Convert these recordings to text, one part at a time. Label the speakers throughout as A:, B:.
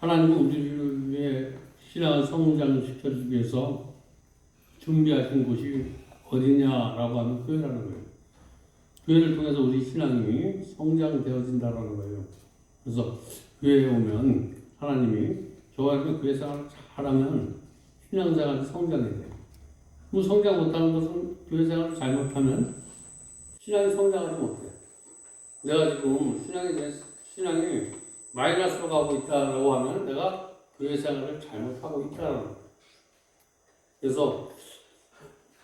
A: 하나님은 우리를 위해 신앙을 성장시켜주기 위해서 준비하신 곳이 어디냐라고 하면 교회라는 거예요. 교회를 통해서 우리 신앙이 성장되어진다는 거예요. 그래서 교회에 오면 하나님이 저와 이렇게 교회 생활을 잘하면 신앙생활이 성장이 돼요. 그럼 성장 못하는 것은 교회 생활을 잘못하면 신앙이 성장하지 못해요. 내가 지금 신앙이 마이너스로 가고 있다고 하면 내가 교회 생활을 잘못하고 있다는 거예요. 그래서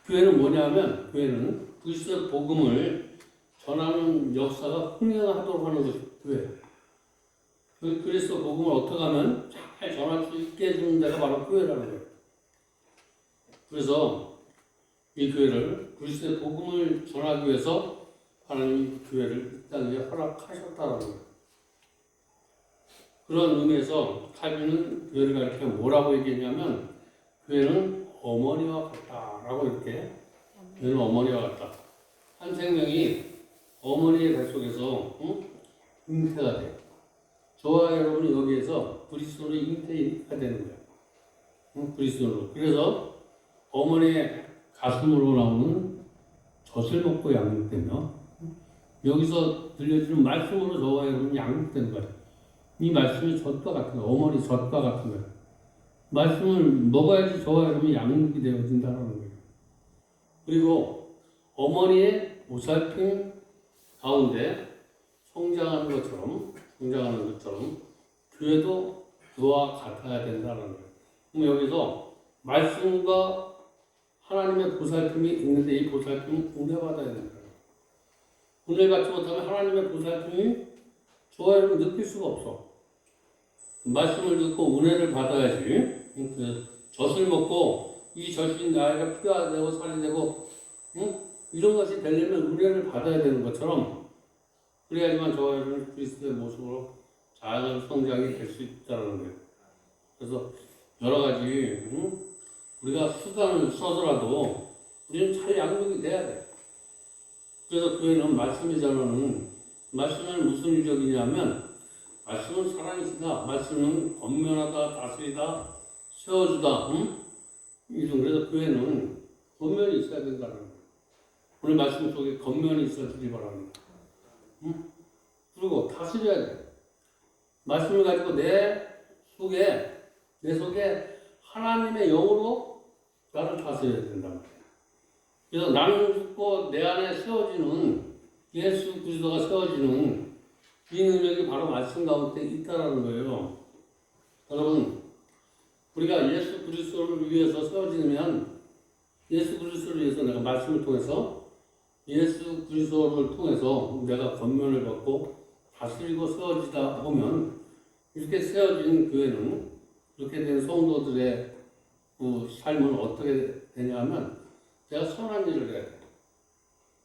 A: 교회는 뭐냐면 교회는 그리스도의 복음을 전하는 역사가 흥행하도록 하는 것이 교회예요. 그리스도 복음을 어떻게 하면 잘 전할 수 있게 해주는 데가 바로 교회라는 거예요. 그래서 이 교회를 그리스도의 복음을 전하기 위해서 하나님이 교회를 이 땅에 허락하셨다는 거예요. 그런 의미에서 칼빈은 교회를 가르쳐 뭐라고 얘기했냐면 교회는 어머니와 같다라고 이렇게 교회는 어머니와 같다. 한 생명이 어머니의 뱃속에서 잉태가 돼요. 저와 여러분이 여기에서 그리스도로 잉태가 되는 거예요. 그리스도로. 그래서 어머니의 가슴으로 나오는 젖을 먹고 양육되며 여기서 들려주는 말씀으로 저와 여러분이 양육되는 거예요. 이 말씀이 젖과 같은 거예요. 어머니 젖과 같은 거예요. 말씀을 먹어야지 저와 여러분이 양육이 되어진다는 거예요. 그리고 어머니의 보살핌 가운데 성장하는 것처럼 교회도 그와 같아야 된다는 거예요. 그럼 여기서 말씀과 하나님의 보살핌이 있는데 이 보살핌은 은혜받아야 된다. 은혜 받지 못하면 하나님의 보살핌이 저와 여러분 느낄 수가 없어. 말씀을 듣고 은혜를 받아야지. 그 젖을 먹고 이 젖이 나에게 피가 되고 살이 되고 이런 것이 되려면 은혜를 받아야 되는 것처럼 그래야지만 저와 여러분 그리스도의 모습으로 잘 성장이 될 수 있다는 거예요. 그래서 여러 가지 우리가 수단을 써서라도 우리는 잘 양육이 돼야 돼. 그래서 교회는 말씀이 전하는 말씀은 무슨 유적이냐면 말씀은 사랑이시다. 말씀은 권면하다, 다스리다, 세워주다. 그래서 교회는 권면이 있어야 된다는 거예요. 오늘 말씀 속에 권면이 있어주기 바랍니다. 그리고 다스려야 돼. 말씀을 가지고 내 속에 하나님의 영으로 나를 다스려야 된단 말이야. 그래서 나는 죽고 내 안에 세워지는 예수 그리스도가 세워지는 이 능력이 바로 말씀 가운데 있다라는 거예요. 여러분, 우리가 예수 그리스도를 위해서 세워지면 예수 그리스도를 위해서 내가 말씀을 통해서 예수 그리스도를 통해서 내가 권면을 받고 다스리고 세워지다 보면 이렇게 세워진 교회는 이렇게 된 성도들의 그 삶은 어떻게 되냐면 내가 선한 일을 해야 돼.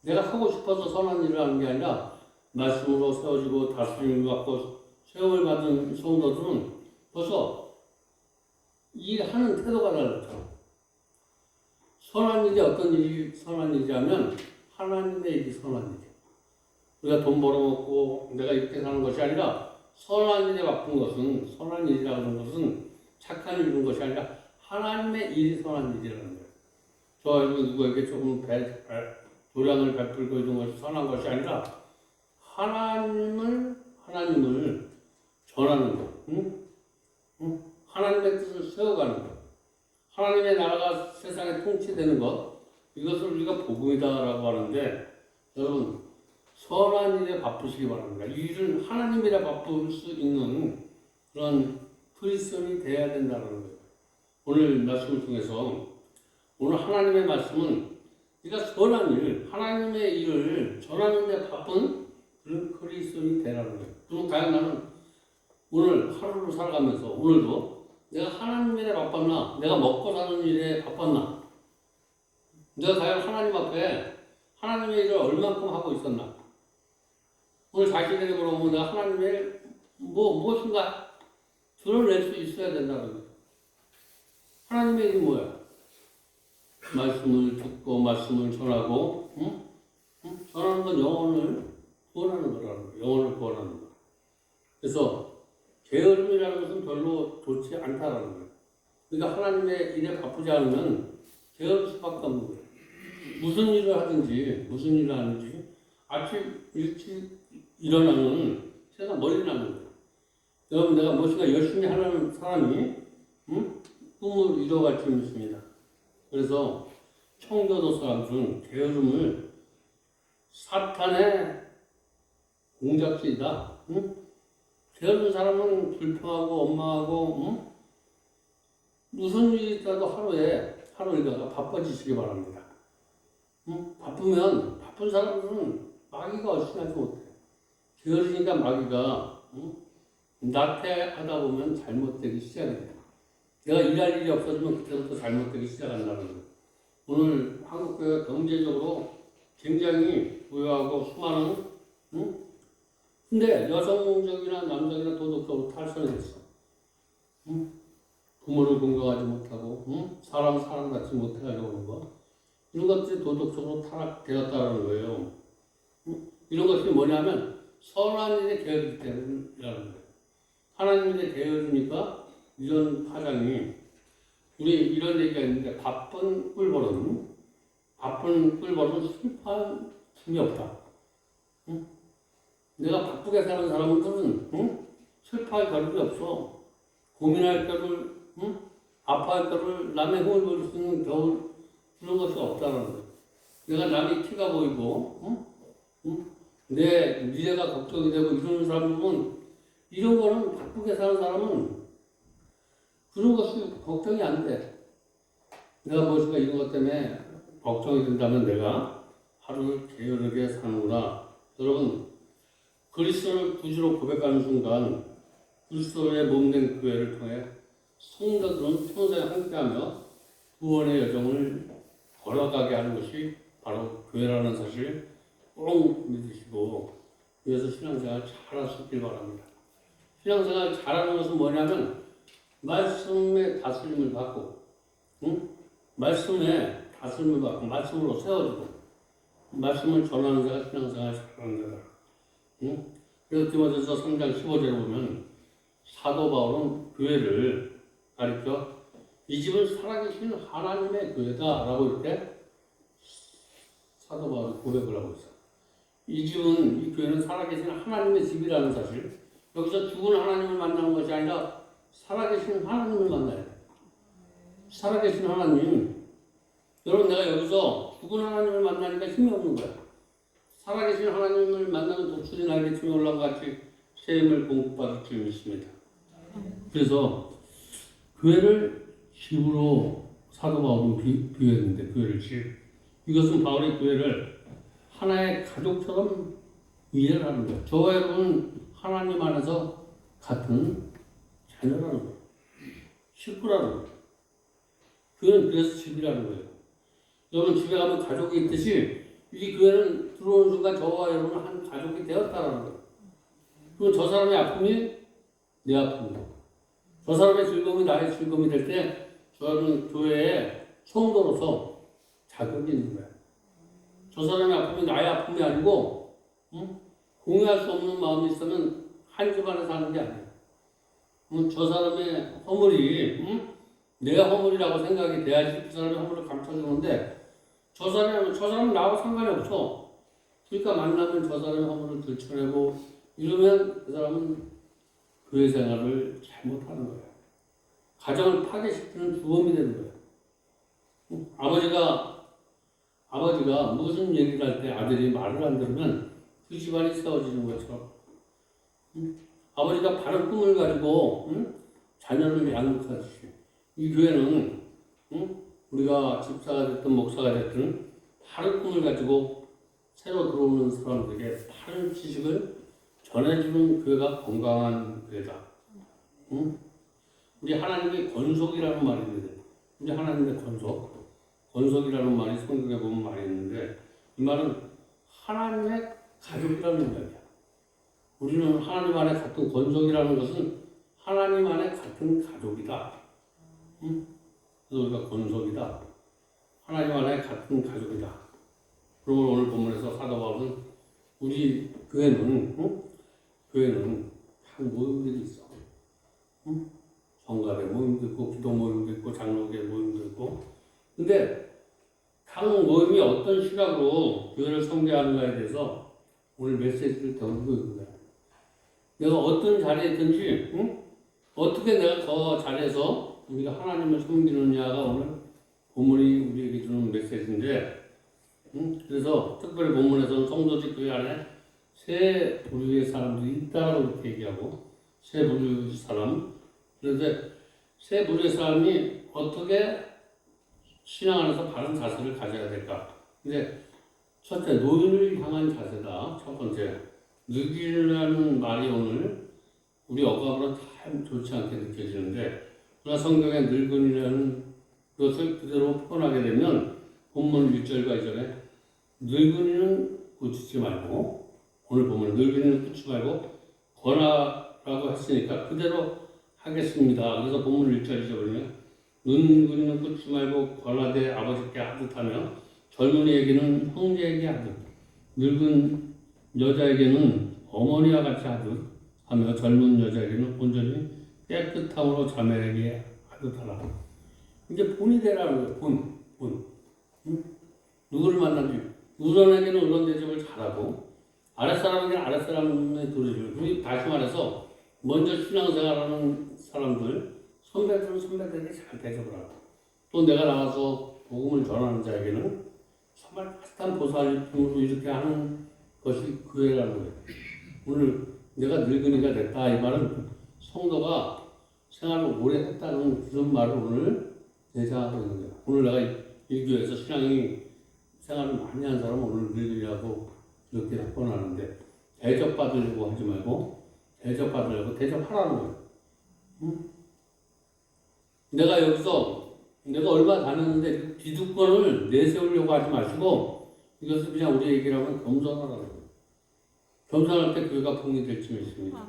A: 내가 하고 싶어서 선한 일을 하는 게 아니라 말씀으로 세워지고 다스림을 받고 세움을 받은 성도들은 벌써 일하는 태도가 달라져. 선한 일이 어떤 일이 선한 일이냐면 하나님의 일이 선한 일이야. 우리가 돈 벌어먹고 내가 이렇게 사는 것이 아니라 선한 일에 바쁜 것은 선한 일이라고 하는 것은 착한 일인 것이 아니라 하나님의 일이 선한 일이라는 거예요. 저 누구에게 조금 도량을 베풀고 이런 것이 선한 것이 아니라 하나님을 전하는 것, 하나님의 뜻을 세워가는 것, 하나님의 나라가 세상에 통치되는 것, 이것을 우리가 복음이다라고 하는데 여러분 선한 일에 바쁘시기 바랍니다. 이 일은 하나님이라 바쁠 수 있는 그런 크리스천이 되어야 된다는 거예요. 오늘 말씀을 통해서 오늘 하나님의 말씀은 네가 선한 일, 하나님의 일을 전하는 데 바쁜 그런 크리스천이 되라는 거예요. 그럼 과연 나는 오늘 하루를 살아가면서 오늘도 내가 하나님 일에 바빴나? 내가 먹고 사는 일에 바빴나? 내가 과연 하나님 앞에 하나님의 일을 얼만큼 하고 있었나? 오늘 자신에게 물어보면 내가 하나님의 일 무엇인가 드러낼 수 있어야 된다는 거예요. 하나님의 일이 뭐야? 말씀을 듣고 말씀을 전하고 전하는 건 영혼을 구원하는 거라는 거예요. 영혼을 구원하는 거. 그래서 게으름이라는 것은 별로 좋지 않다라는 거예요. 그러니까 하나님의 일에 바쁘지 않으면 게으를 수밖에 없는 거예요. 무슨 일을 하든지 아침 일찍 일어나면 세상 멀리 나는 거예요. 여러분 내가 무엇인가 열심히 하는 사람이 꿈을 이뤄갈 줄 믿습니다. 그래서 청교도 사람들은 게으름을 사탄의 공작질이다. 게으른 사람은 불평하고 원망하고 무슨 일이 있다도 하루 일과가 바빠지시기 바랍니다. 바쁜 사람들은 마귀가 얼씬하지 못해. 게으르니까 마귀가 나태하다 보면 잘못되기 시작해요. 내가 일할 일이 없어지면 그때부터 잘못되기 시작한다는 거예요. 오늘 한국교회가 경제적으로 굉장히 부유하고 수많은 근데 여성적이나 남성이나 도덕적으로 탈선이 됐어. 부모를 공경하지 못하고 사랑받지 못하려고 하는 거 이런 것들이 도덕적으로 타락되었다는 거예요. 이런 것들이 뭐냐면 선한 일에 게으르기 때문이라는 거예요. 하나님 일에 게으르니까 이런 파장이 우리 이런 얘기가 있는데 바쁜 꿀벌은 슬퍼한 힘이 없다. 내가 바쁘게 사는 사람들은 슬퍼할 겨를이 없어. 고민할 겨를 아파할 겨를 남의 힘을 볼 수 있는 겨울 그런 것이 없다는 거예요. 내가 남이 티가 보이고 내 미래가 걱정이 되고 이런 사람은 이런 거는 바쁘게 사는 사람은 그런 것이 걱정이 안 돼. 내가 무엇인가 이런 것 때문에 걱정이 된다면 내가 하루를 게으르게 사는구나. 여러분 그리스도를 구주로 고백하는 순간 그리스도의 몸된 교회를 통해 성도들은 평생 함께하며 구원의 여정을 걸어가게 하는 것이 바로 교회라는 사실 꼭 믿으시고 그래서 신앙생활 잘할 수 있길 바랍니다. 신앙생활 잘하는 것은 뭐냐면 말씀의 다스림을 받고 말씀으로 세워지고 말씀을 전하는 자가 신앙생활 잘하는 자다. 그래서 디모데서 3장 15절에 보면 사도 바울은 교회를 가리켜 이 집은 살아계신 하나님의 교회다라고 이렇게 사도 바울이 고백을 하고 있어. 이 교회는 살아계신 하나님의 집이라는 사실. 여기서 죽은 하나님을 만나는 것이 아니라 살아계신 하나님을 만나야 돼. 살아계신 하나님. 여러분 내가 여기서 죽은 하나님을 만나니까 힘이 없는 거야. 살아계신 하나님을 만나는 독수리 날개쯤에 올라온 같이 새 힘을 공급받을 줄 믿습니다. 그래서 교회를 집으로 사도 바울은 비유했는데 교회를 집. 이것은 바울의 교회를 하나의 가족처럼 이해를 하는 거예요. 저와 여러분 하나님 안에서 같은 자녀라는 거예요. 식구라는 거예요. 교회는 그래서 집이라는 거예요. 여러분 집에 가면 가족이 있듯이 이 교회는 들어오는 순간 저와 여러분은 한 가족이 되었다라는 거예요. 그럼 저 사람의 아픔이 내 아픔이고 저 사람의 즐거움이 나의 즐거움이 될 때 저는 교회의 성도로서 자격이 있는 거예요. 저 사람의 아픔이 나의 아픔이 아니고 공유할 수 없는 마음이 있으면 한 집안에 사는 게 아니에요. 저 사람의 허물이 내 허물이라고 생각이 돼야지 그 사람의 허물을 감춰주는데 저 사람은 나하고 상관이 없어. 그러니까 만나면 저 사람의 허물을 들춰내고 이러면 그 사람은 교회 생활을 잘못하는 거예요. 가정을 파괴시키는 주범이 되는 거예요. 아버지가 무슨 얘기를 할 때 아들이 말을 안 들으면 그 집안이 세워지는 것처럼 아버지가 바른 꿈을 가지고 자녀를 양육하듯이 이 교회는 우리가 집사가 됐든 목사가 됐든 바른 꿈을 가지고 새로 들어오는 사람들에게 바른 지식을 전해주는 교회가 건강한 교회다. 우리 하나님의 권속이라는 말이 있는데 우리 하나님의 권속이라는 말이 성경에 보면 많이 있는데 이 말은 하나님의 가족이라는 이야기야. 우리는 하나님 안에 같은 권속이라는 것은 하나님 안에 같은 가족이다. 그래서 우리가 권속이다. 하나님 안에 같은 가족이다. 그러면 오늘 본문에서 사도 바울은 우리 교회는 한 모임들이 있어. 성가대 모임도 있고 기도 모임도 있고 장로교 모임도 있고 근데 각 모임이 어떤 시각으로 교회를 섬겨하는가에 대해서 오늘 메시지를 던지고 있는 거야. 내가 어떤 자리에 있든지 어떻게 내가 저 자리에서 우리가 하나님을 섬기느냐가 오늘 본문이 우리에게 주는 메시지인데 그래서 특별히 본문에서는 성도직 교회 안에 세 부류의 사람들이 있다고 이렇게 얘기하고 세 부류의 사람 그런데 세 부류의 사람이 어떻게 신앙 안에서 바른 자세를 가져야 될까? 근데 첫째 노인을 향한 자세다. 첫 번째 늙이라는 말이 오늘 우리 어감으로 참 좋지 않게 느껴지는데 그러나 성경에 늙은이라는 것을 그대로 표현하게 되면 본문 1절과 2절에 늙은이는 꾸짖지 말고 오늘 보면 늙은이는 꾸짖지 말고 권하라고 했으니까 그대로 하겠습니다. 그래서 본문 1절 2절은요. 늙은이는 꾸짖지 말고 권하되 아버지께 하듯하며 젊은이에게는 형제에게 하듯 늙은 여자에게는 어머니와 같이 하듯 하며 젊은 여자에게는 온전히 깨끗함으로 자매에게 하듯 하라. 이제 본이 되라는 거예요. 본. 누구를 만나든지 우선에게는 우선 대접을 잘하고 아랫사람에게는 아랫사람의 도리를 우리 다시 말해서 먼저 신앙생활하는 사람들 선배들은 선배들에게 잘 대접을 하고 또 내가 나가서 복음을 전하는 자에게는 정말 따뜻한 보살핌으로 이렇게 하는 것이 교회라는 거예요. 오늘 내가 늙은이가 됐다 이 말은 성도가 생활을 오래 했다는 그런 말을 오늘 대사하고 있는 거예요. 오늘 내가 이 교회에서 신앙이 생활을 많이 한 사람은 오늘 늙은이라고 이렇게 표현하는데 대접받으려고 하지 말고 대접받으려고 대접하라는 거예요. 내가 여기서 내가 얼마 다녔는데 기득권을 내세우려고 하지 마시고 이것을 그냥 우리 얘기를 하면 겸손하라는 거예요. 겸손할 때 교회가 붕이 될지 믿습니다.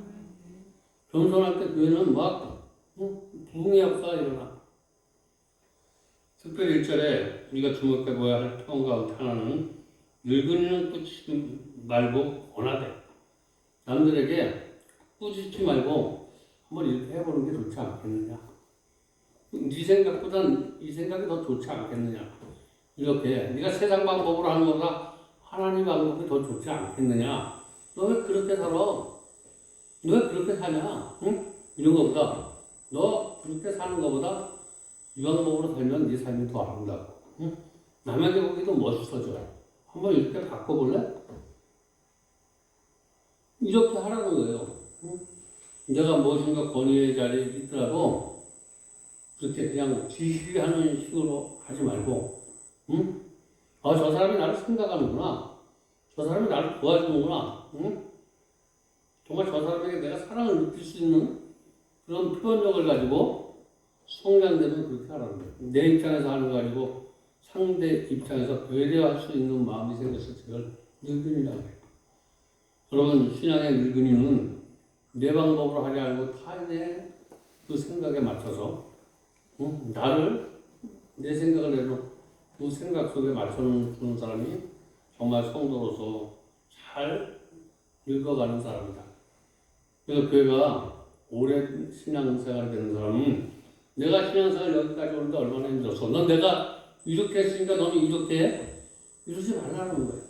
A: 겸손할 때 교회는 막 붕의 역사가 일어나. 특별히 1절에 우리가 주목해봐야 할 표현 가운데 하나는 늙은이는 꾸짖지 말고 권하되 남들에게 꾸짖지 말고 한번 이렇게 해보는 게 좋지 않겠느냐. 네 생각보단 이 생각이 더 좋지 않겠느냐. 이렇게 네가 세상 방법으로 하는 것보다 하나님 방법이 더 좋지 않겠느냐. 너 왜 그렇게 살아? 너 왜 그렇게 사냐? 응? 이런 거보다 너 그렇게 사는 거보다 이 방법으로 살면 네 삶이 더 아름다워. 응? 남에게 보기도 멋있어져. 한번 이렇게 바꿔볼래? 이렇게 하라는 거예요. 응? 내가 무엇인가 권위의 자리에 있더라도 그렇게 그냥 지시하는 식으로 하지 말고, 응? 저 사람이 나를 생각하는구나. 저 사람이 나를 도와주는구나. 응? 정말 저 사람에게 내가 사랑을 느낄 수 있는 그런 표현력을 가지고 성장되면 그렇게 하라는 거예요. 내 입장에서 하는 거 가지고 상대 입장에서 배려할 수 있는 마음이 생겨서 그걸 늙은이라고 해요. 그러면 신앙의 늙은이는 내 방법으로 하지 않고 타인의 그 생각에 맞춰서 나를 내 생각을 해도 그 생각 속에 맞춰주는 사람이 정말 성도로서 잘 늙어가는 사람이다. 그래서 교회가 오래 신앙생활이 되는 사람은 내가 신앙생활 여기까지 오는데 얼마나 힘들었어. 넌 내가 이렇게 했으니까 너는 이렇게 해? 이러지 말라는 거예요.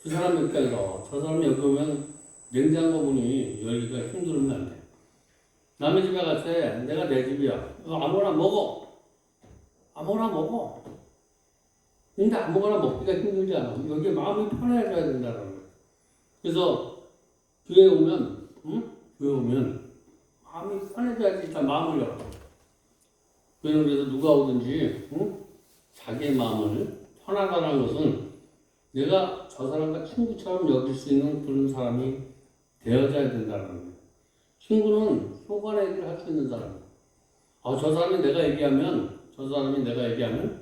A: 그 사람 입장에서 저 사람이 여기 오면 냉장고 문이 열기가 힘들면 안 돼. 남의 집에 갔을 때 내가 내 집이야. 아무거나 먹어. 아무거나 먹어. 근데 아무거나 먹기가 힘들지 않아. 여기에 마음이 편해져야 된다는 거예요. 그래서 교회 오면, 교회 오면 마음이 편해져야지 일단 마음을 열어. 교회는 그래서 누가 오든지, 자기의 마음을 편하다는 것은 내가 저 사람과 친구처럼 여길 수 있는 그런 사람이 되어져야 된다는 거예요. 친구는 속안의 얘기를 할 수 있는 사람이에요. 저 사람이 내가 얘기하면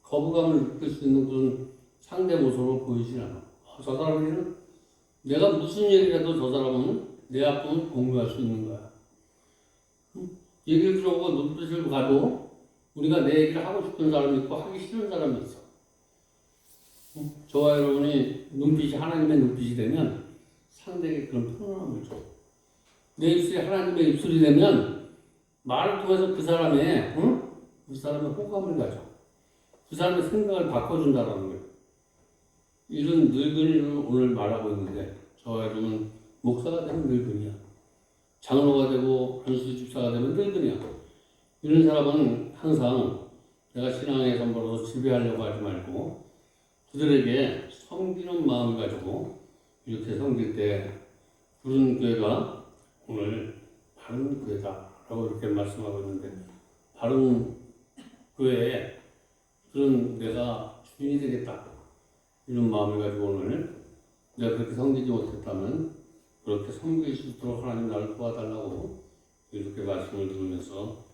A: 거부감을 느낄 수 있는 그런 상대 모습으로 보이진 않아. 저 사람은 내가 무슨 얘기를 해도 저 사람은 내 아픔을 공유할 수 있는 거야. 얘기를 들어보고 눈빛을 가도 우리가 내 얘기를 하고 싶은 사람이 있고 하기 싫은 사람이 있어. 저와 여러분이 눈빛이 하나님의 눈빛이 되면 상대에게 그런 편안함을 줘. 내 입술이 하나님의 입술이 되면 말을 통해서 그 사람의 호감을 가져. 그 사람의 생각을 바꿔준다는 거예요. 이런 늙은이를 오늘 말하고 있는데 저와 여러분은 목사가 되면 늙은이야. 장로가 되고 안수 집사가 되면 늙은이야. 이런 사람은 항상 내가 신앙의 선보로 지배하려고 하지 말고 그들에게 섬기는 마음을 가지고 이렇게 섬길 때 그런 교회가 오늘 바른 교회다라고 이렇게 말씀하고 있는데 바른 교회에 그런 내가 주인이 되겠다 이런 마음을 가지고 오늘 내가 그렇게 섬기지 못했다면 그렇게 섬길 수 있도록 하나님 나를 도와달라고 이렇게 말씀을 들으면서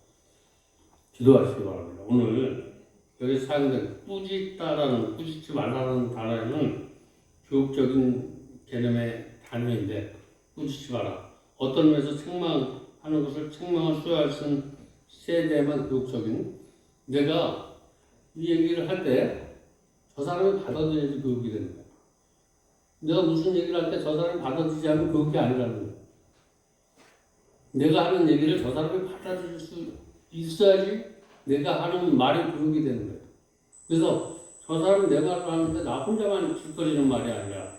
A: 기도하시기 바랍니다. 오늘 여기 사용된 꾸짖지 말라는 단어는 교육적인 개념의 단어인데 꾸짖지 마라. 어떤 면에서 책망하는 것을 책망을 수여할 수 있는 세대만 교육적인 내가 이 얘기를 할 때 저 사람이 받아들여야지 교육이 되는 거야. 내가 무슨 얘기를 할 때 저 사람이 받아들이지 않으면 교육이 아니라는 거야. 내가 하는 얘기를 저 사람이 받아들일 수 있어야지 내가 하는 말이 교육이 되는 거야. 그래서 저 사람이 내 말을 하는데 나 혼자만 짓거리는 말이 아니라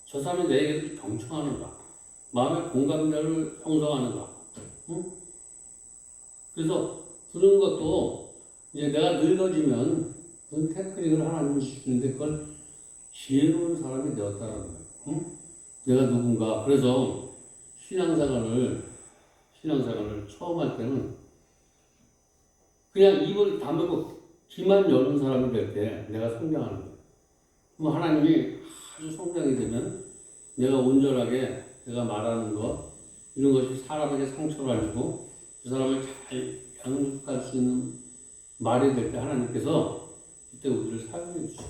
A: 저 사람이 내 얘기를 경청하는가, 마음의 공감대를 형성하는가. 응? 그래서 그런 것도 이제 내가 늙어지면 그 테크닉을 하나님이 주시는데 그걸 지혜로운 사람이 되었다는 거예요. 응? 내가 누군가. 그래서 신앙생활을 처음 할 때는 그냥 입을 다물고 귀만 여는 사람이 될 때 내가 성장하는 거예요. 그럼 하나님이 아주 성장이 되면 내가 온전하게 내가 말하는 것 이런 것이 사람에게 상처를 안 주고 그 사람을 잘 양육할 수 있는 말이 될 때 하나님께서 그때 우리를 사용해 주시고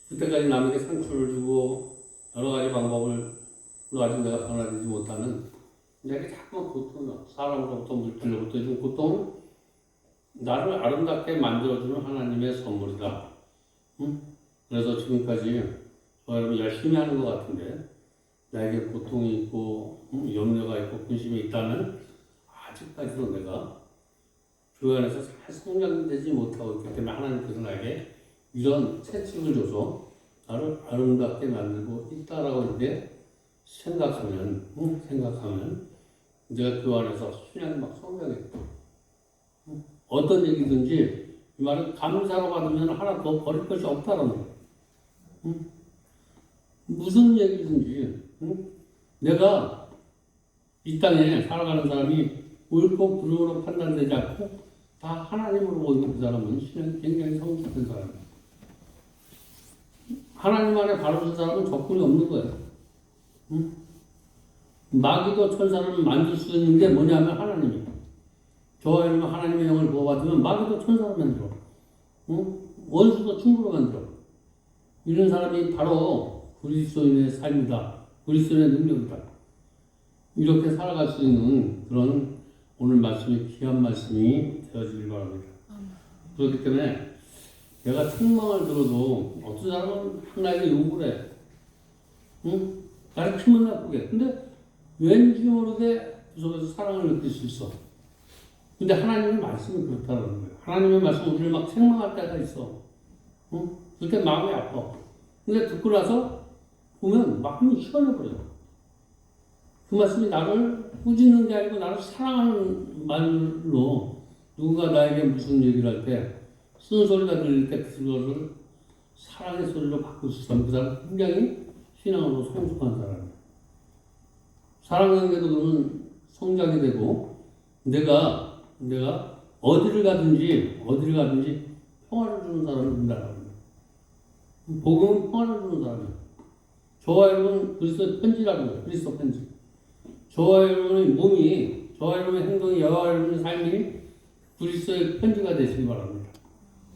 A: 그때까지 남에게 상처를 주고 여러 가지 방법을 아직 내가 변화되지 못하는 내게 자꾸만 고통이야. 사람으로부터 물질로부터 준 고통은 나를 아름답게 만들어주는 하나님의 선물이다. 응? 그래서 지금까지 저 여러분 열심히 하는 것 같은데 나에게 고통이 있고 염려가 있고 근심이 있다면 아직까지도 내가 교회 안에서 잘 성장되지 못하고 있기 때문에 하나님께서 나에게 이런 채찍을 줘서 나를 아름답게 만들고 있다라고 이제 생각하면, 생각하면 내가 그 안에서 신앙이 막 성장해. 어떤 얘기든지 이 말은 감사로 받으면 하나 더 버릴 것이 없다는 거예요. 무슨 얘기든지 내가 이 땅에 살아가는 사람이 옳고 그름으로 판단되지 않고 다 하나님으로 보이는 그 사람은 신앙이 굉장히 성숙된 사람이에요. 하나님 안에 바로 선 사람은 접근이 없는 거예요. 마귀도 천사를 만들 수 있는 게 뭐냐면 하나님이에요. 저와 여러분 하나님의 영을 부어받으면 마귀도 천사로 만들어. 원수도 친구로 만들어. 이런 사람이 바로 그리스도인의 삶이다. 그리스도인의 능력이다. 이렇게 살아갈 수 있는 그런 오늘 말씀이 귀한 말씀이 되어지길 바랍니다. 그렇기 때문에 내가 책망을 들어도 어떤 사람은 나에게 욕을 해. 나를 기분 나쁘게. 근데 왠지 모르게 그 속에서 사랑을 느낄 수 있어. 근데 하나님의 말씀이 그렇다는 거예요. 하나님의 말씀 우리를 막 책망할 때가 있어. 그때 마음이 아파. 근데 듣고 나서 보면 마음이 시원해버려. 그 말씀이 나를 꾸짖는 게 아니고 나를 사랑하는 말로 누군가 나에게 무슨 얘기를 할 때 쓴소리가 들릴 때 그것을 사랑의 소리로 바꿀 수 있으면 그 사람은 굉장히 신앙으로 성숙한 사람이에요. 사랑하는 게도 그러면 성장이 되고 내가 어디를 가든지 평화를 주는 사람이 된다는 거예요. 복음은 평화를 주는 사람이에요. 저와 여러분 그리스도 편지라는 거예요. 그리스도 편지. 저와 여러분의 몸이, 저와 여러분의 행동이, 여와 여러분의 삶이 그리스도의 편지가 되시기 바랍니다.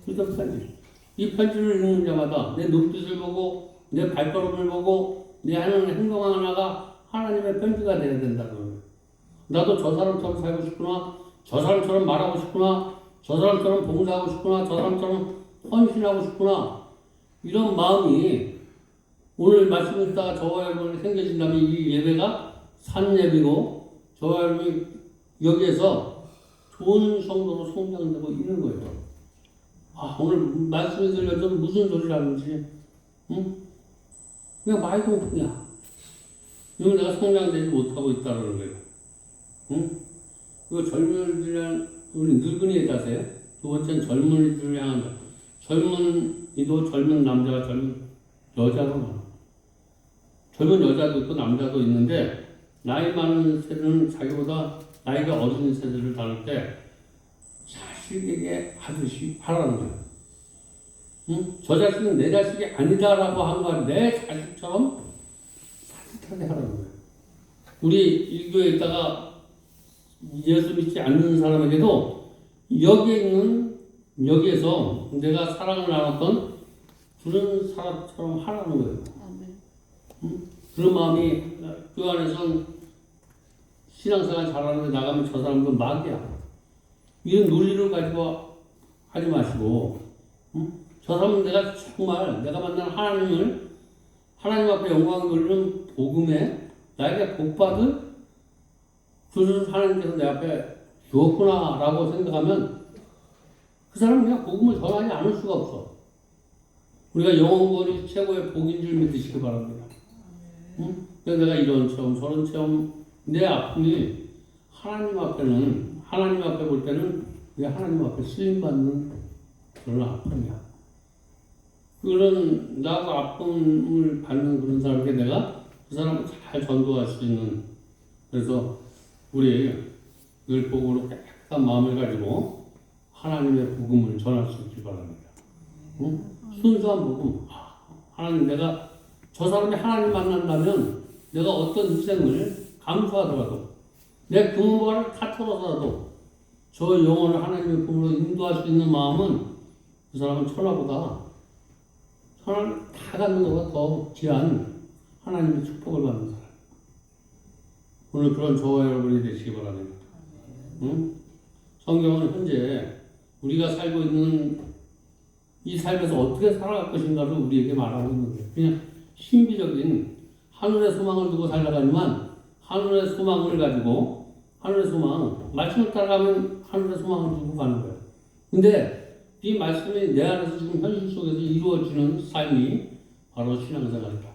A: 그리스도 편지. 이 편지를 읽는 자마다 내 눈빛을 보고, 내 발걸음을 보고, 내 하는 행동 하나가 하나님의 편지가 되어야 된다는 거예요. 나도 저 사람처럼 살고 싶구나, 저 사람처럼 말하고 싶구나, 저 사람처럼 봉사하고 싶구나, 저 사람처럼 헌신하고 싶구나. 이런 마음이 오늘 말씀을 듣다가 저와 여러분이 생겨진다면 이 예배가 산 예배고 저와 여러분이 여기에서 좋은 성도로 성장되고 있는 거예요. 오늘 말씀이 들려도 무슨 소리를 하는지 그냥 말동풍이야. 이건 내가 성장되지 못하고 있다는 거예요. 그리고 젊은이들이랑 우리 늙은이의 자세. 두 번째는 젊은이들을 향한 자. 젊은이도 젊은 남자가 젊은 여자로 나와. 젊은 여자도 있고 남자도 있는데 나이 많은 세대는 자기보다 나이가 어린 세대를 다룰 때 자식에게 하듯이 하라는 거예요. 저 자식은 내 자식이 아니다라고 한 거 내 자식처럼 따뜻하게 하라는 거예요. 우리 일교에 있다가 예수 믿지 않는 사람에게도 여기에서 내가 사랑을 나눴던 그런 사람처럼 하라는 거예요. 그런 마음이 그 안에서 신앙생활 잘하는데 나가면 저 사람도 마귀야. 이런 논리를 가지고 하지 마시고 저 사람은 내가 정말 내가 만난 하나님 앞에 영광 돌리는 복음에 나에게 복받을 그런 하나님께서 내 앞에 주었구나 라고 생각하면 그 사람은 그냥 복음을 전하지 않을 수가 없어. 우리가 영원권이 최고의 복인 줄 믿으시기 바랍니다. 그래서 내가 이런 체험 저런 체험 내 아픔이 하나님 앞에 볼 때는 그게 하나님 앞에 쓰임받는 그런 아픔이야. 그런 나하고 아픔을 받는 그런 사람에게 내가 그 사람을 잘 전도할 수 있는 그래서 우리 늘 복으로 깨끗한 마음을 가지고 하나님의 복음을 전할 수 있길 바랍니다. 순수한 복음. 하나님 내가 저 사람이 하나님 만난다면 내가 어떤 희생을 감수하더라도 내 금과를 다 털어서라도 저 영혼을 하나님의 품으로 인도할 수 있는 마음은 그 사람은 천하를 다 갖는 것보다 더 귀한 하나님의 축복을 받는 사람. 오늘 그런 저와 여러분이 되시기 바랍니다. 성경은 현재 우리가 살고 있는 이 삶에서 어떻게 살아갈 것인가를 우리에게 말하고 있는 거예요. 그냥 신비적인 하늘의 소망을 두고 살아가지만 하늘의 소망을 가지고 하늘의 소망, 말씀을 따라가면 하늘의 소망을 두고 가는 거예요. 근데 이 말씀이 내 안에서 지금 현실 속에서 이루어지는 삶이 바로 신앙생활이다.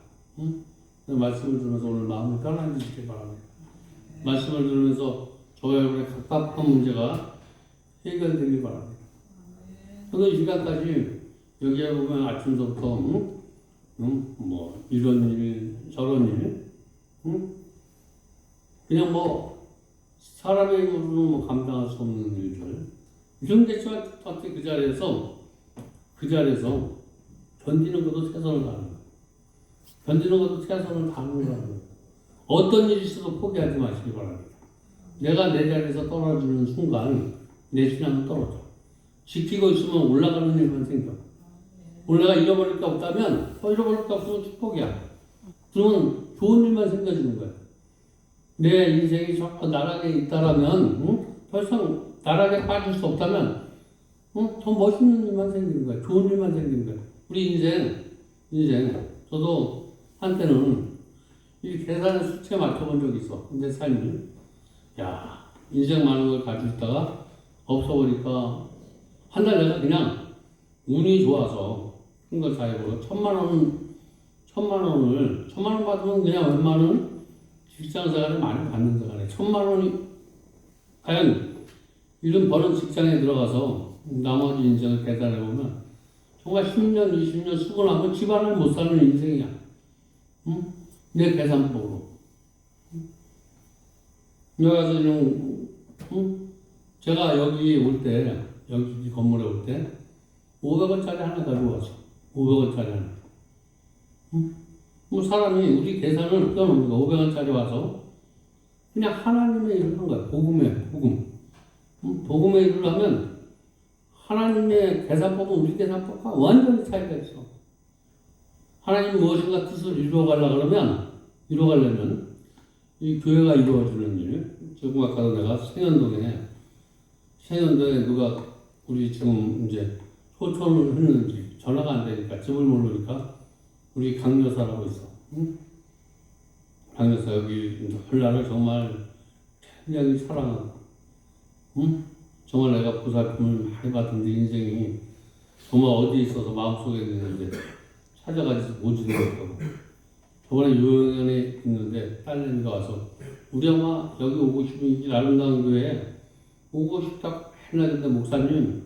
A: 말씀을 들으면서 오늘 마음이 편안해지시길 바랍니다. 말씀을 들으면서 저와 여러분의 각박한 문제가 해결되길 바랍니다. 저도 이 시간까지 여기에 보면 아침부터 뭐 이런 일 저런 일 그냥 뭐 사람의 힘으로는 뭐 감당할 수 없는 일들 이런 게 저한테 그 자리에서 견디는 것도 최선을 다하는 거예요. 견디는 것도 최선을 다하는 거예요. 어떤 일이 있어도 포기하지 마시기 바랍니다. 내가 내 자리에서 떨어지는 순간 내 신앙은 떨어져. 지키고 있으면 올라가는 일만 생겨. 오늘 내가 잃어버릴 게 없다면 잃어버릴 게 없으면 축복이야. 그러면 좋은 일만 생겨지는 거야. 내 인생이 저 나락에 있다라면 더 이상 나락에 빠질 수 없다면 더 멋있는 일만 생기는 거야. 좋은 일만 생기는 거야. 우리 인생 저도 한때는 이 계산의 수치에 맞춰본 적이 있어. 내 삶이 인생 많은 걸 가지고 있다가 없어버리니까 한 달 내가 그냥 운이 좋아서 큰 걸 다 해보고 1,000만 원 받으면 그냥 웬만한 직장생활을 많이 받는 생활에 1,000만 원이 과연 이런 버는 직장에 들어가서 나머지 인생을 계산해보면 정말 10년, 20년 쓰고 나면 집안을 못 사는 인생이야. 내 계산법으로. 여기 가서 제가 여기 올 때, 여기 건물에 올 때, 500원짜리 하나 가지고 왔어. 500원짜리 하나. 뭐 사람이 우리 계산을 떠놓는 거 500원짜리 와서 그냥 하나님의 일을 한 거야. 복음. 복음의 일을 하면 하나님의 계산법은 우리 계산법과 완전히 차이가 있어. 하나님 무엇인가 뜻을 이루어가려면 이 교회가 이루어지는 일, 지금 아까도 내가 생연동에 누가 우리 지금 이제 소천을 했는지 전화가 안 되니까 집을 모르니까 우리 강여사라고 있어. 강여사 여기 한라를 정말 굉장히 사랑하고 정말 내가 보살핌을 많이 받은 내 인생이 정말 어디에 있어서 마음속에 있는데 찾아가지고 모지도 못하고 저번에 요양원에 있는데 딸내미가 와서 우리 엄마 여기 오고 싶으면 이 아름다운 교회에 오고 싶다고 맨날 근데 목사님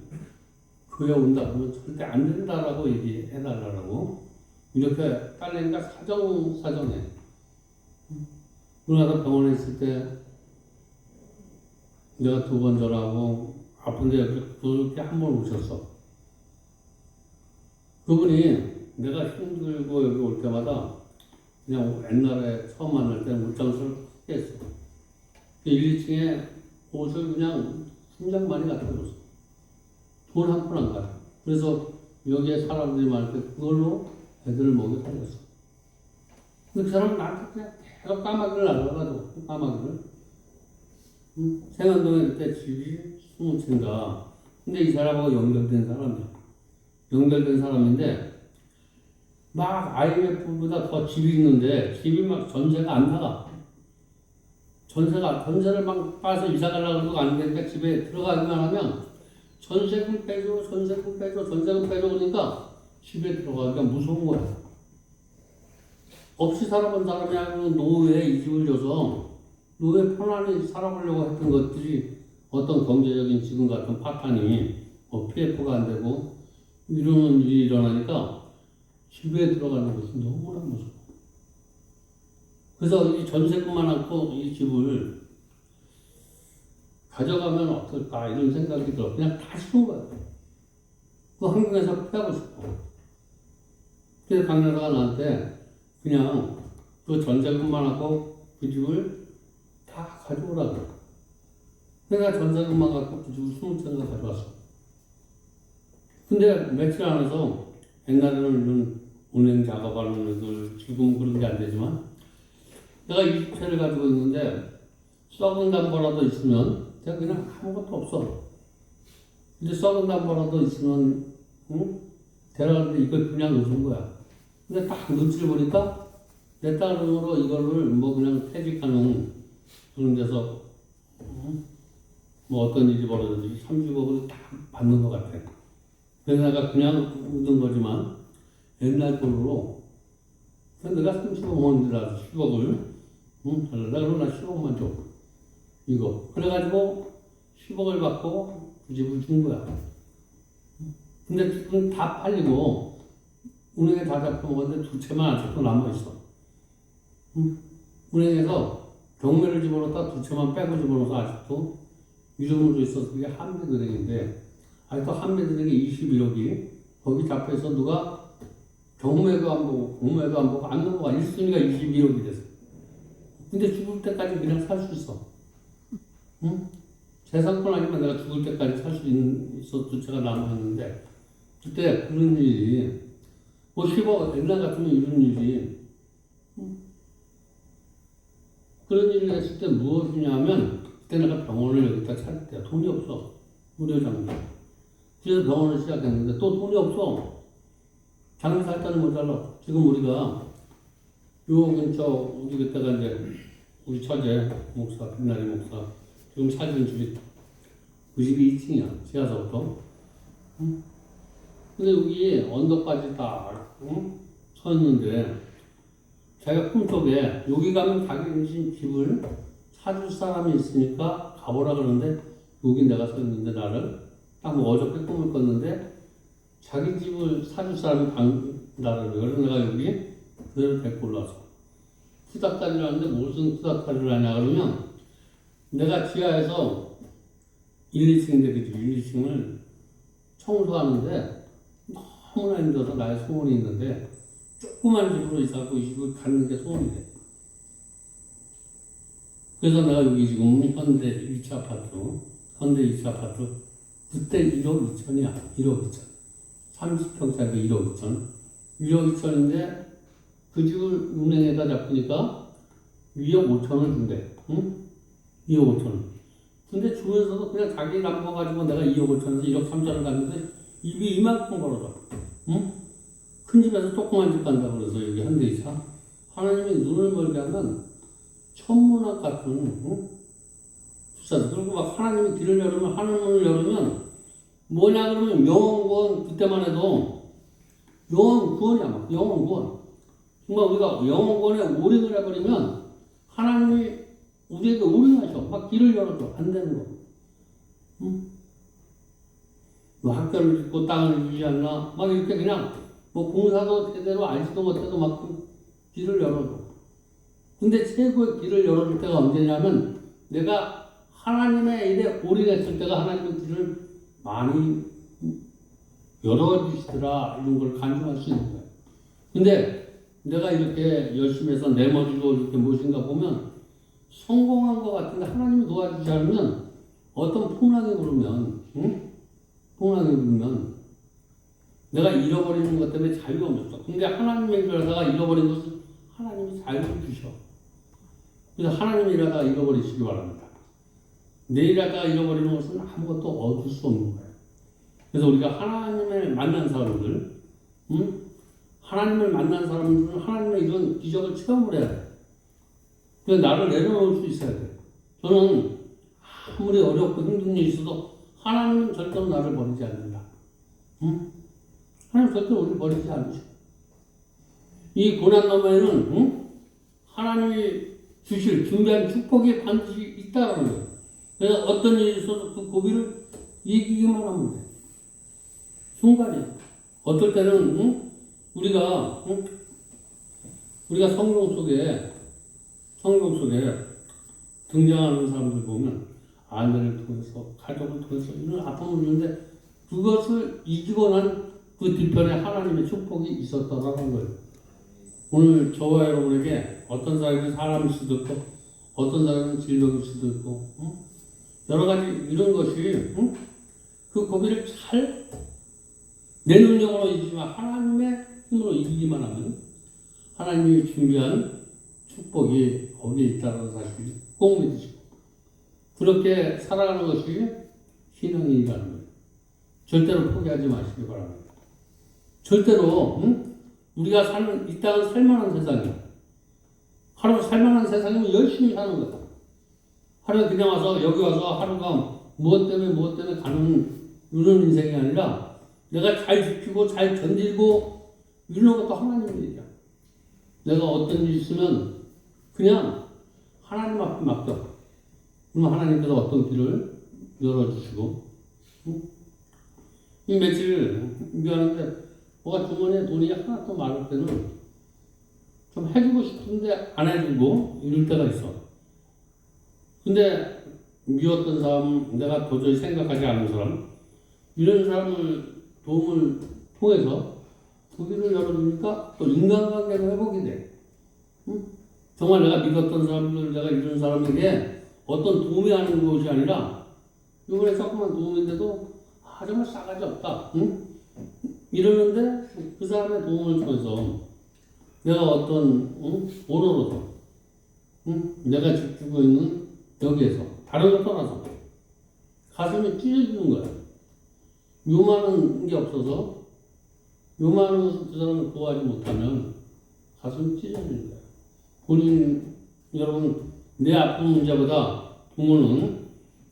A: 교회 온다 그러면 절대 안 된다라고 얘기해달라고 이렇게 딸내미가 사정해. 그러다 병원에 있을 때 내가 2번 전화하고 아픈데 그렇게 한 번 오셨어. 그분이 내가 힘들고 여기 올 때마다 그냥 옛날에 처음 만날 때 옷장을 크게 했어. 1, 2층에 옷을 그냥 순장 많이 갖다 줬어. 돈 한 푼 안 가져. 그래서 여기에 사람들이 많을 때 그걸로 애들을 먹여 살렸어. 근데 그 사람은 나한테 그냥 계속 까마귀를 날라가지고 까마귀를. 생안동에 그때 집이 20채인가. 근데 이 사람하고 연결된 사람인데 막 IMF보다 더 집이 있는데 집이 막 전세가 안 나가. 전세를 막 빠서 이사 가려고 그러고 안 되니까 집에 들어가기만 하면 전세금 빼줘 그러니까 집에 들어가기가 무서운 거야. 없이 살아본 사람이 아니고 노후에 이 집을 줘서 노후에 편안히 살아보려고 했던 것들이 어떤 경제적인 지금 같은 파탄이 PF가 안 되고 이런 일이 일어나니까 집에 들어가는 것이 너무나 무서워. 그래서 이 전세금만 않고 이 집을 가져가면 어떨까 이런 생각이 들어. 그냥 다 싫은 거야. 그 환경에서 피하고 싶어. 그래서 강렬아가 나한테 그냥 그 전세금만 하고 그 집을 다 가져오라 그래. 내가 전세금만 갖고 그 집을 20채인가 가져왔어. 근데 며칠 안에서 옛날에는 이런 운행 작업하는 애들 지금 그런 게 안 되지만 내가 20채를 가지고 있는데 썩은 담보라도 있으면 내가 그냥 아무것도 없어. 근데 썩은 담보라도 있으면 데려가는데 이걸 그냥 놓은 거야. 근데 딱 눈치를 보니까 내 딸으로 이거를 뭐 그냥 퇴직하는 그런 데서 뭐 어떤 일이 벌어졌는지 30억을 딱 받는 것 같아. 그래서 내가 그냥 묻은 거지만 옛날 돈으로 내가 30억만 들어서 10억을, 응? 달라. 그러면 나 10억만 줘. 이거. 그래가지고 10억을 받고 그 집을 준 거야. 근데 지금 다 팔리고, 은행에 다 잡혀먹었는데 두 채만 아직도 남아있어. 응? 은행에서 경매를 집어넣었다 두 채만 빼고 집어넣어서 아직도 유정으로 있어서 그게 한미은행인데, 아직도 한미은행이 21억이 거기 잡혀서 누가 경매도 안 보고 공매도 안 보고 안 넘어가. 1순위가 21억이 됐어. 근데 죽을 때까지 그냥 살 수 있어. 응? 재산권 아니면 내가 죽을 때까지 살 수 있어 두 채가 남아있는데, 그때 그런 일이, 뭐 10억, 옛날 같으면 이런 일이, 응? 그런 일을 했을 때 무엇이냐면, 그때 내가 병원을 여기다 차릴 때야. 돈이 없어. 무료장비. 그래서 병원을 시작했는데 또 돈이 없어. 장사 할 때는 모자라. 지금 우리가 요 근처 우리 그때가 이제 우리 처제 목사 빛나리 목사 지금 살던 집이 그 집이 2층이야. 지하서부터. 응? 근데 여기 언덕까지 다 응? 서 있는데 자기가 꿈속에 여기 가면 자기 집을 사줄 사람이 있으니까 가보라 그러는데 여기 내가 서 있는데 나를 딱 뭐 어저께 꿈을 꿨는데 자기 집을 사줄 사람이 나를 그래서 내가 여기 그대로 데리고 올라왔어. 투닥다리를 하는데 무슨 투닥다리를 하냐 그러면 내가 지하에서 1, 2층인데 그 집 1, 2층을 청소하는데 너무나 힘들어서 나의 소원이 있는데 조그만 집으로 이사하고 이 집을 갖는 게 소원이 돼. 그래서 내가 여기 지금 현대 1차 아파트, 현대 2차 아파트 그때 1억 2천이야. 1억 2천. 30평짜리 1억 2천. 1억 2천인데 그 집을 은행에다 잡으니까 2억 5천을 준대. 응? 2억 5천. 근데 주면서도 그냥 자기 남거 가지고 내가 2억 5천에서 1억 3천을 갔는데 입이 이만큼 벌어져. 응? 큰 집에서 조그만 집 간다 그래서 여기 현대이사. 하나님이 눈을 멀게 하면 천문학 같은 응? 투자들. 그리고 막 하나님이 길을 열으면 하늘문을 열으면 뭐냐 그러면 영원 그때만 해도 영원 구원이야. 막 영원 구원. 정말 우리가 영원 구원에 올인을 해버리면 하나님이 우리에게 올인하셔. 막 길을 열어줘. 안 되는 거. 응? 뭐 학교를 짓고 땅을 유지하나 막 이렇게 그냥 뭐 공사도 제대로 알지도 못해도 막 길을 열어줘. 근데 최고의 길을 열어줄 때가 언제냐면 내가 하나님의 일에 올인했을 때가 하나님의 길을 많이 열어주시더라 이런 걸 간증할 수 있는 거야. 근데 내가 이렇게 열심히 해서 내 머리로 이렇게 무엇인가 보면 성공한 것 같은데 하나님이 도와주지 않으면 어떤 풍랑이 부르면 응? 풍랑이 불면 내가 잃어버리는 것 때문에 자유가 없었어. 근데 하나님의 일을 하다가 잃어버린 것은 하나님이 자유를 주셔. 그래서 하나님의 일을 하다가 잃어버리시기 바랍니다. 내 일하다가 잃어버리는 것은 아무것도 얻을 수 없는 거예요. 그래서 우리가 하나님을 만난 사람들, 응? 하나님을 만난 사람들은 하나님의 이런 기적을 체험을 해야 돼. 그래서 나를 내려놓을 수 있어야 돼. 저는 아무리 어렵고 힘든 일이 있어도 하나님은 절대로 나를 버리지 않는다. 응? 하나님 절대로 우리를 버리지 않으셔. 이 고난 너머에는 응? 하나님이 주실 준비한 축복이 반드시 있다는 거예요. 그래서 어떤 일이 있어도 그 고비를 이기기만 하면 돼. 순간이야. 어떨 때는 응? 우리가 성경 속에 등장하는 사람들 보면 아내를 통해서 가족을 통해서 이런 아픔을 주는데 그것을 이기고 난 그 뒤편에 하나님의 축복이 있었다라는 거예요. 오늘 저와 여러분에게 어떤 사람이 사람일 수도 있고 어떤 사람은 질병일 수도 있고 응? 여러 가지 이런 것이 응? 그 고비를 잘 내 능력으로 이기지만 하나님의 힘으로 이기기만 하면 하나님이 준비한 축복이 거기에 있다는 사실을 꼭 믿으시고 그렇게 살아가는 것이 신앙이라는 거예요. 절대로 포기하지 마시기 바랍니다. 절대로 응? 우리가 사는 이 땅은 살만한 세상이야. 하루 살만한 세상이면 열심히 사는 거야. 하루 그냥 와서 여기 와서 하루가 무엇 때문에 가는 이런 인생이 아니라 내가 잘 지키고 잘 견디고 이런 것도 하나님의 일이야. 내가 어떤 일이 있으면 그냥 하나님 앞에 맡겨. 그럼 하나님께서 어떤 길을 열어주시고, 응? 이 며칠 미안한데 뭐가 주머니에 돈이 하나도 많을 때는 좀 해주고 싶은데 안 해주고 이럴 때가 있어. 근데 미웠던 사람, 내가 도저히 생각하지 않은 사람, 이런 사람을 도움을 통해서 그 길을 열어주니까 또 인간관계가 회복이 돼. 응? 정말 내가 믿었던 사람들, 내가 이런 사람에게 어떤 도움이 하는 것이 아니라 이번에 조금만 도움인데도 정말 싸가지 없다. 응? 이러는데 그 사람의 도움을 통해서 내가 어떤 오너로서 내가 지키고 있는 여기에서 다른 걸 떠나서 가슴이 찢어지는 거야. 요만한 게 없어서 요만한 그 사람을 구하지 못하면 가슴이 찢어지는 거야. 여러분 내 아픈 문제보다 부모는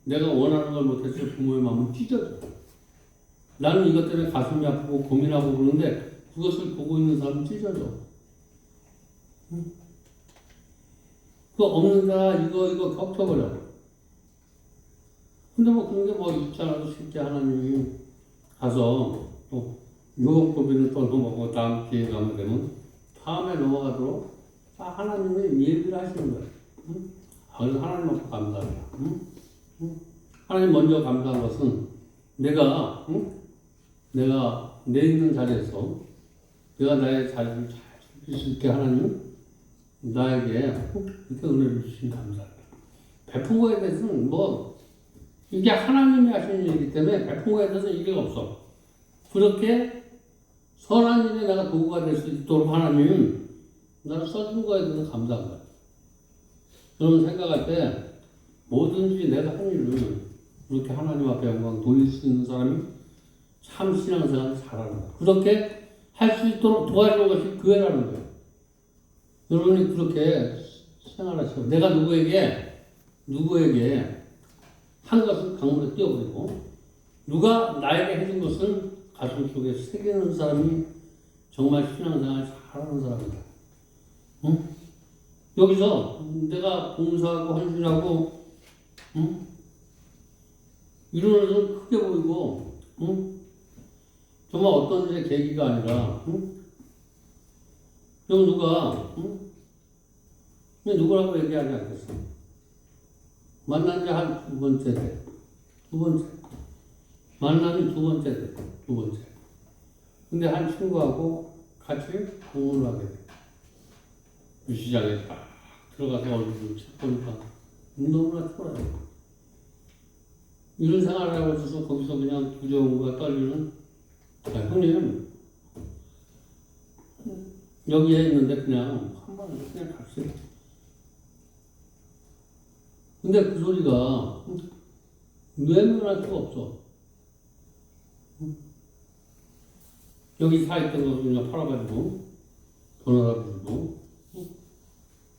A: 내가 원하는 걸 못했을 때 부모의 마음은 찢어져. 나는 이것 때문에 가슴이 아프고 고민하고 그러는데 그것을 보고 있는 사람은 찢어져. 그거 없는 자 이거 겹쳐버려. 근데 뭐 그런 게 뭐 있지 않아도 쉽게 하나님이 가서 또 요법고비를 또 넘어가고 다음 기회 가면 되면 다음에 넘어가도록 다 하나님이 예비를 하시는 거예요. 응? 그래서 하나님 앞에 감사합니다. 응? 하나님 먼저 감사한 것은 내가 내 있는 자리에서 내가 나의 자리를 잘 지킬 수 있게 하나님 나에게 이렇게 은혜를 주신 감사합니다. 베푼 거에 대해서는 뭐 이게 하나님이 하시는 일이기 때문에 베푼 거에 대해서는 일이 없어. 그렇게 선한 일에 내가 도구가 될 수 있도록 하나님 나를 써준 거에 대해서 감사한 거야. 저는 생각할 때 뭐든지 내가 한 일을 그렇게 하나님 앞에 영광 돌릴 수 있는 사람이 참 신앙생활을 잘하는 거야. 그렇게 할 수 있도록 도와주는 것이 교회라는 거예요. 여러분이 그렇게 생활하시고 내가 누구에게 한 것은 강물에 띄워버리고 누가 나에게 해준 것은 가슴 속에 새기는 사람이 정말 신앙생활 잘하는 사람이다. 응? 여기서 내가 봉사하고 헌신하고 이런 것은 크게 보이고 정말 어떤 일의 계기가 아니라 그럼 누가 누구라고 얘기하지 않겠어. 만난 지 한 두 번째 돼. 두 번째. 만남이 두 번째 돼. 두 번째. 근데 한 친구하고 같이 공부를 하게 돼. 그 시장에 딱 들어가서 얼굴을 책 보니까 너무나 좋아요. 이런 생활을 하고 있어서 거기서 그냥 두려움과 떨리는 형님 여기에 있는데 그냥 한번 그냥 갑시다. 근데 그 소리가 외면할 수가 없어. 여기 사 있던 거 그냥 팔아가지고 돈 알아주고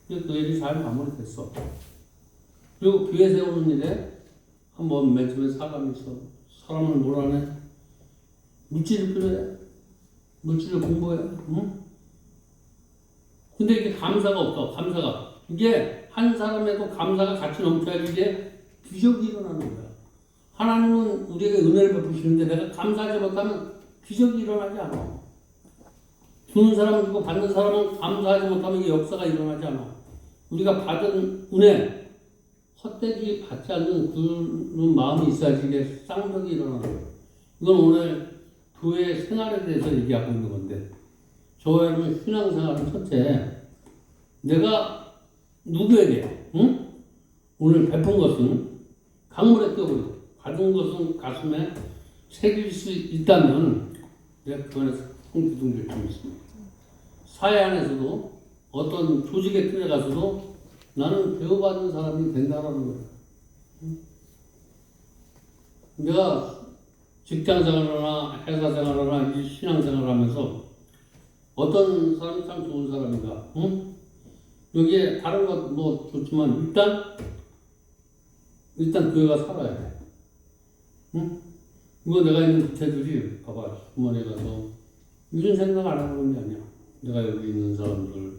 A: 근데 그 일이 잘 마무리됐어. 그리고 교회 세우는 일에 한번 맨 처음에 사람이 있어. 사람을 몰아내. 물질이 필요해. 물질을 공부해. 응? 근데 이게 감사가 없어. 감사가. 이게 한 사람에도 감사가 같이 넘쳐야지 이게 기적이 일어나는 거야. 하나님은 우리에게 은혜를 베푸시는데 내가 감사하지 못하면 기적이 일어나지 않아. 주는 사람은 주고 받는 사람은 감사하지 못하면 이게 역사가 일어나지 않아. 우리가 받은 은혜, 헛되이 받지 않는 그런 마음이 있어야지 이게 쌍벽이 일어나는 거예요. 이건 오늘 교회 생활에 대해서 얘기하고 있는 건데 저의 신앙생활은 첫째, 내가 누구에게 오늘 베푼 것은 강물에 뛰어버리고 받은 것은 가슴에 새길 수 있다면 내가 그 안에서 큰 기둥을 좀 있습니다. 사회 안에서도 어떤 조직의 틀에 가서도 나는 배우받는 사람이 된다는 거예요. 내가 직장생활이나 회사생활이나 신앙생활을 하면서 어떤 사람이 참 좋은 사람인가? 여기에 다른 것 뭐 좋지만 일단 교회가 살아야 돼. 이거 내가 있는 부채들이 봐봐 주머니에 가서 이런 생각 안 하는 게 아니야. 내가 여기 있는 사람들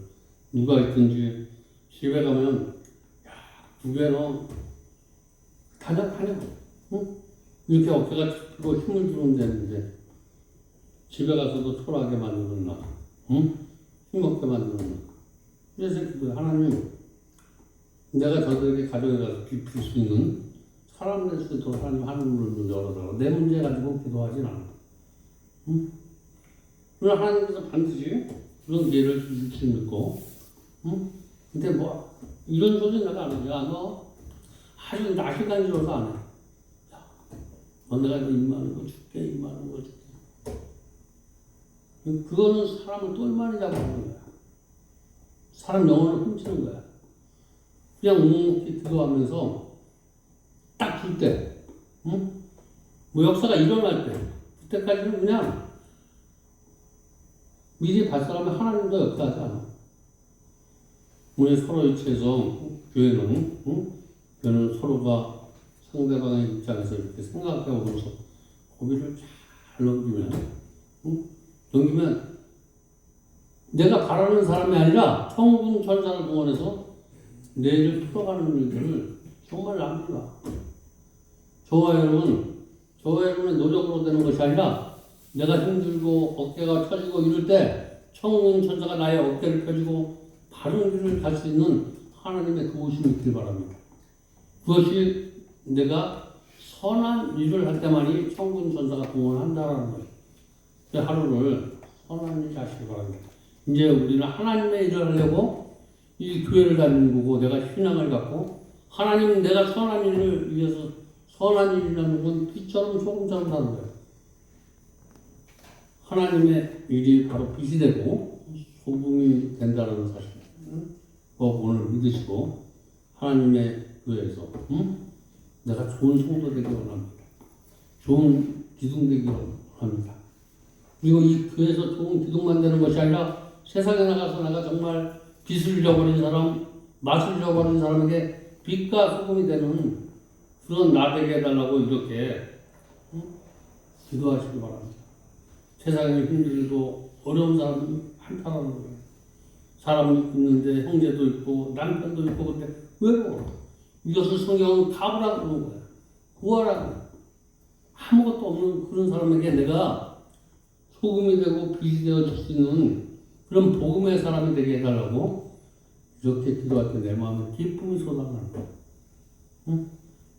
A: 누가 있든지 집에 가면 야, 두개는 다녀. 응? 이렇게 어깨가 펴고 힘을 주면 되는데 집에 가서도 초라하게 만들었나? 응? 힘없게 만들었나? 그래서 기도해. 하나님, 내가 저들에게 가정에 가서 깊을 수 있는 사람 될 수 있도록 하나님 하늘문을 좀 열어달라. 내 문제 가지고 기도하진 않아. 응? 그러나 하나님께서 반드시 그런 기회를 주실 줄 믿고, 응? 근데 뭐, 이런 소리 내가 안 해. 야, 너 아주 나시간지러서 안 해. 야, 내가 너 입만한 거 줄게, 입만한 거 줄게. 그거는 사람을 똘마니 잡아먹는 거야. 사람 영혼을 훔치는 거야. 그냥 묵묵히 기도하면서 딱 줄 때, 응? 뭐 역사가 일어날 때, 그때까지는 그냥 미리 발설하면 하나님도 역사하지 않아. 우리 서로 이치해서 교회는, 응? 교회는 서로가 상대방의 입장에서 이렇게 생각해보면서 고비를 잘 넘기면, 응? 넘기면 내가 바라는 사람이 아니라 천군 천사를 동원해서 내 일을 풀어가는 일들을 정말 남기다. 저와 여러분의 노력으로 되는 것이 아니라 내가 힘들고 어깨가 처지고 이럴 때 천군 천사가 나의 어깨를 펴주고 바른 길을 갈 수 있는 하나님의 도우심이 있길 바랍니다. 그것이 내가 선한 일을 할 때만이 천군 천사가 동원한다라는 거예요. 하루를 선한 일을 하시기 바랍니다. 이제 우리는 하나님의 일을 하려고 이 교회를 다니는 거고 내가 신앙을 갖고 하나님 내가 선한 일을 위해서 선한 일이라는 건 빛처럼 소금처럼 사는 거예요. 하나님의 일이 바로 빛이 되고 소금이 된다는 사실. 꼭 오늘 믿으시고 하나님의 교회에서 내가 좋은 성도 되기 원합니다. 좋은 기둥 되기 원합니다. 그리고 이 교회에서 좋은 기둥만 되는 것이 아니라 세상에 나가서 내가 정말 빛을 잃어버린 사람, 맛을 잃어버린 사람에게 빛과 소금이 되는 그런 나 되게 해달라고 이렇게 기도하시기 바랍니다. 세상에 힘들고 어려운 사람은 한탄하는 거예요. 사람이 있는데 형제도 있고 남편도 있고 근데 외로워. 이것을 성경은 답으라고 그러는 거야. 구하라고. 아무것도 없는 그런 사람에게 내가 소금이 되고 빛이 되어줄 수 있는 그런 복음의 사람이 되게 해달라고 이렇게 기도할 때 내 마음에 기쁨이 쏟아나는 거야. 응?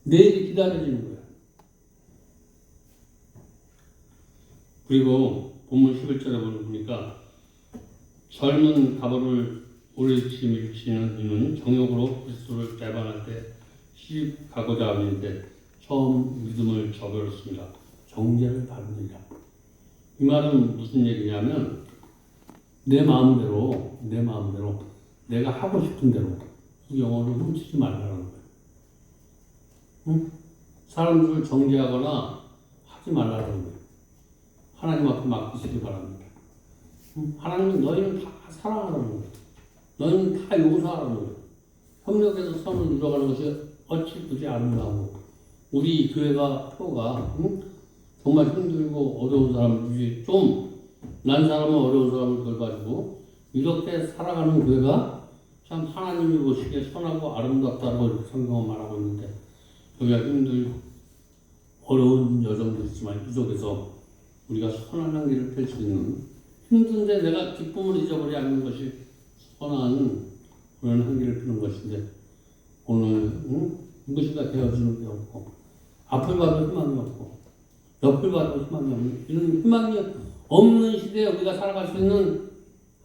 A: 내일이 기다려지는 거야. 그리고 본문 11절에 보니까 젊은 가보를 오래 일치는 이는 정욕으로 그리스도를 배반할 때 시집 가고자 하는데 처음 믿음을 저버렸습니다. 정죄를 받으리라. 이 말은 무슨 얘기냐면 내 마음대로 내가 하고 싶은 대로 그 영혼을 훔치지 말라는 거예요. 응? 사람들을 정죄하거나 하지 말라는 거예요. 하나님 앞에 맡기시기 바랍니다. 응? 하나님은 너희는 다 사랑하라는 거예요. 너희는 다 용서하라는 거예요. 협력해서 선을 이루어가는 것이 어찌 그지 아름다워. 우리 교회가 표가 정말 힘들고 어려운 사람들이 좀 난 사람은 어려운 사람을 돌봐주고 이렇게 살아가는 교회가 참 하나님이 보시기에 선하고 아름답다고 이렇게 성경은 말하고 있는데 저희가 힘들고 어려운 여정도 있지만 이 속에서 우리가 선한 향기를 펼 수 있는 힘든데 내가 기쁨을 잊어버리지 않는 것이 선한 그런 향기를 피는 것인데 오늘 무엇인가 되어주는 게 없고 앞을 봐도 희망이 없고 옆을 봐도 희망이 없는 이런 희망이 없는 시대에 우리가 살아갈 수 있는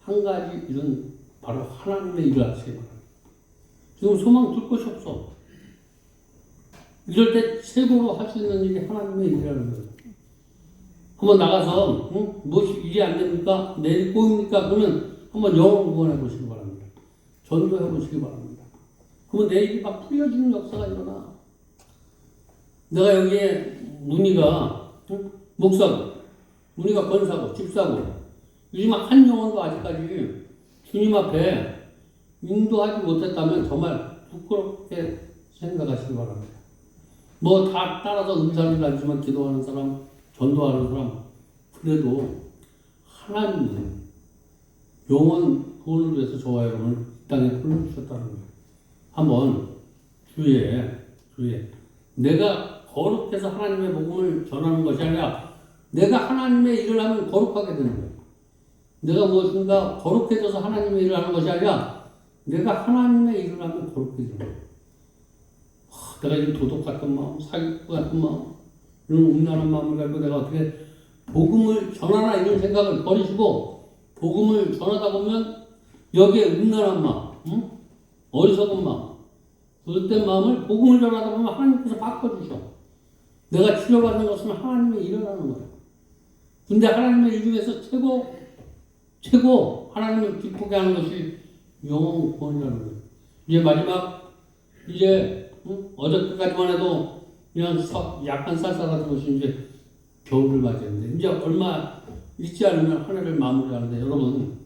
A: 한 가지 이런 바로 하나님의 일을 하세요. 지금 소망 둘 곳이 없어. 이럴 때 최고로 할 수 있는 일이 하나님의 일이라는 거예요. 한번 나가서 무엇이 일이 안 됩니까? 내일 꼬입니까? 그러면 한번 영혼 구원해 보시기 바랍니다. 전도해 보시기 바랍니다. 그러면 내일이 막 풀려지는 역사가 일어나. 내가 여기에 문의가 목사고 문의가 권사고 집사고 요즘 한 영혼도 아직까지 주님 앞에 인도하지 못했다면 정말 부끄럽게 생각하시기 바랍니다. 뭐 다 따라서 의사를 알지만 기도하는 사람, 전도하는 사람 그래도 하나님은 영혼 구원을 위해서 저와 여러분을 이 땅에 불러주셨다는 거예요. 한번 주위에 내가 거룩해서 하나님의 복음을 전하는 것이 아니라 내가 하나님의 일을 하면 거룩하게 되는 거예요. 내가 무엇인가 거룩해져서 하나님의 일을 하는 것이 아니라 내가 하나님의 일을 하면 거룩해지는 거예요. 내가 이 도덕 같은 마음, 사기꾼 같은 마음, 이런 음란한 마음을 가지고 내가 어떻게 복음을 전하나 이런 생각을 버리시고 복음을 전하다 보면 여기에 음란한 마음, 어리석은 마음, 그릇된 마음을 복음을 전하다 보면 하나님께서 바꿔주셔. 내가 치료받는 것은 하나님의 일을 하는 거예요. 근데 하나님의 일 중에서 최고 하나님을 기쁘게 하는 것이 영혼 구원이라는 거예요. 이제 마지막 어저께까지만 해도 그냥 약간 쌀쌀하던 것이 이제 겨울을 맞이했는데 이제 얼마 있지 않으면 한 해를 마무리하는데 여러분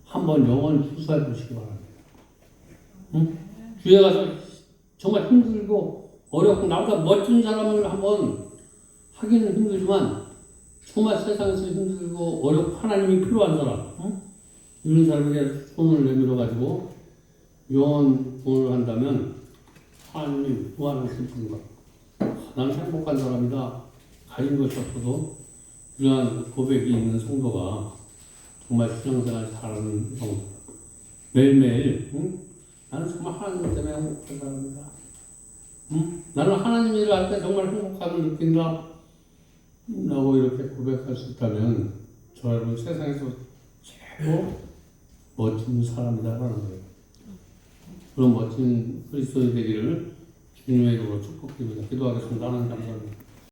A: 한번 영혼 주사해 보시기 바랍니다. 주에 가서 정말 힘들고 어렵고 나보다 멋진 사람을 한번 하기는 힘들지만 정말 세상에서 힘들고 어렵고 하나님이 필요한 사람 이런 사람에게 손을 내밀어 가지고 영혼 구원을 한다면 하나님이 구원하실 분과 나는 행복한 사람이다. 가진 것이 없어도 이러한 고백이 있는 성도가 정말 신앙생활 잘하는 성도. 매일매일 나는 정말 하나님 때문에 행복한 사람이다. 나는 하나님 일을 할 때 정말 행복함을 느낀다. 라고 이렇게 고백할 수 있다면 저 여러분 세상에서 최고 멋진 사람이다라는 거예요. 그런 멋진 그리스도인이 되기를 주님의 이름으로 축복드립니다. 기도하겠습니다. 하나님 감사합니다.